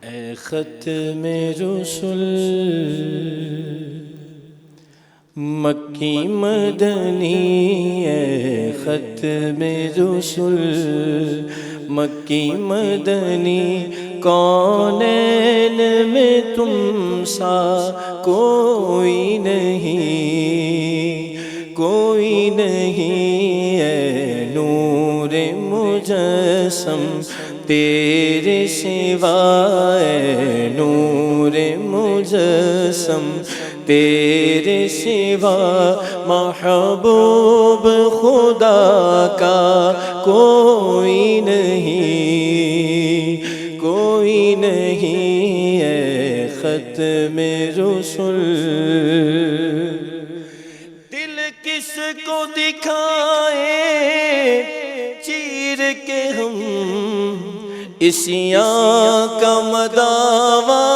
اے ختم رسل مکی مدنی، اے ختم رسل مکی مدنی، کونین میں تم سا کوئی نہیں، کوئی نہیں، اے نور مجسم تیرے سوا، اے نور مجسم تیرے سوا، محبوب خدا کا کوئی نہیں، کوئی نہیں، اے ختم رسل۔ دل کس کو دکھائے چیر کے ہم، عصیاں کا مداوا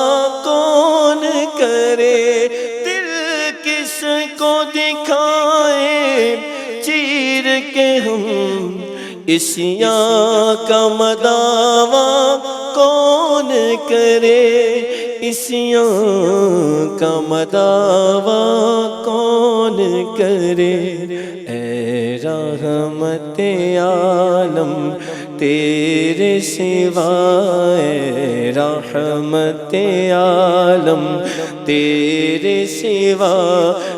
کون کرے؟ دل کس کو دکھائے چیر کے ہم، عصیاں کا مداوا کون کرے؟ عصیاں کا مداوا کون کرے؟ اے رحمت عالم تیرے سوا، اے رحمت عالم تیرے سوا،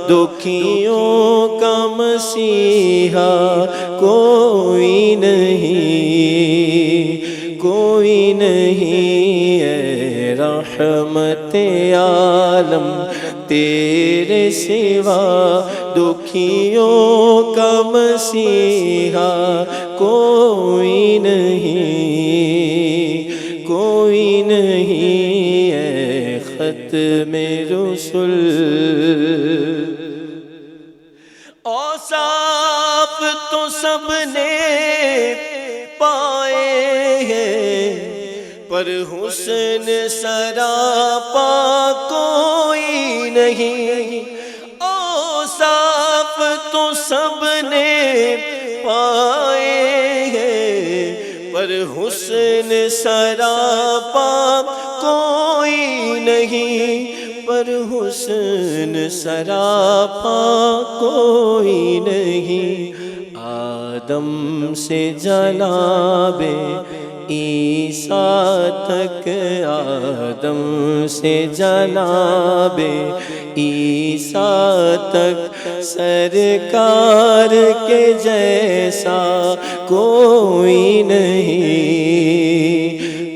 دکھیوں کا مسیحا کوئی نہیں، کوئی نہیں، اے رحمت عالم تیرے سوا، دکھیوں کا مسیحا کوئی نہیں، کوئی نہیں، اے ختم رسل۔ اوصاف تو سب نے پائے ہیں، پر حسن سراپا کوئی نہیں۔ اوصاف تو سب نے پائے ہیں، پر حسن سراپا کوئی نہیں، پر حسن سراپا کوئی نہیں۔ آدم سے جناب عیسیٰ تک، آدم سے جناب عیسیٰ تک، سرکار کے جیسا کوئی نہیں،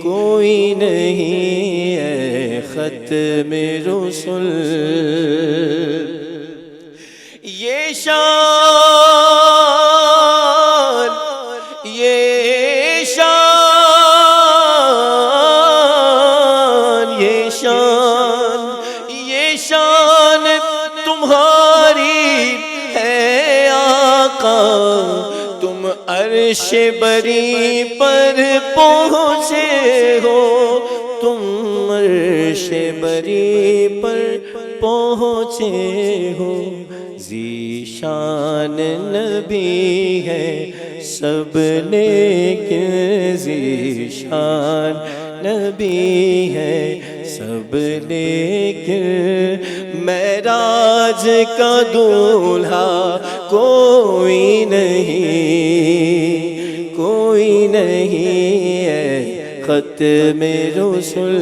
کوئی نہیں، اے ختم رسل۔ یہ شان، یہ شان، یہ شان، یہ شان تمہاری ہے آقا، تم عرش بری پر پہنچے ہو، تم عرش بری پر پہنچے ہو۔ ذیشان نبی ہے سب لیکن، ذیشان نبی ہے سب لیکن، معراج کا دولہا کوئی نہیں، کوئی نہیں، اے ختم رسل۔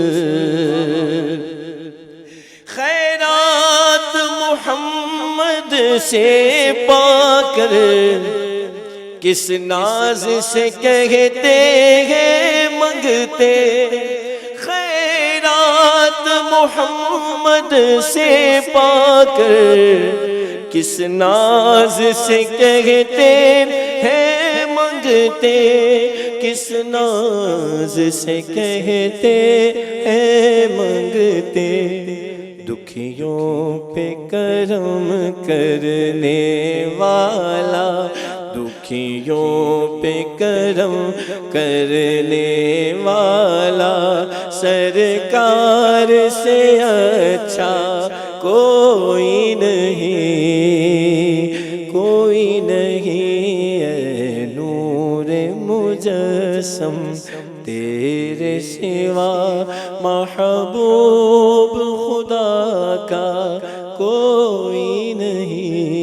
خیرات محمد سے پا کر کس ناز سے کہتے ہیں منگتے؟ خیرات محمد سے پا کر کس ناز سے کہتے ہیں منگتے؟ کس ناز سے کہتے ہیں منگتے؟ دکھیوں پہ کرم کرنے والا، دکھیوں پہ کرم کرنے والا، سرکار سے اچھا کوئی نہیں، کوئی نہیں، اے نور مجسم تیرے سوا محبوب خدا کا کوئی نہیں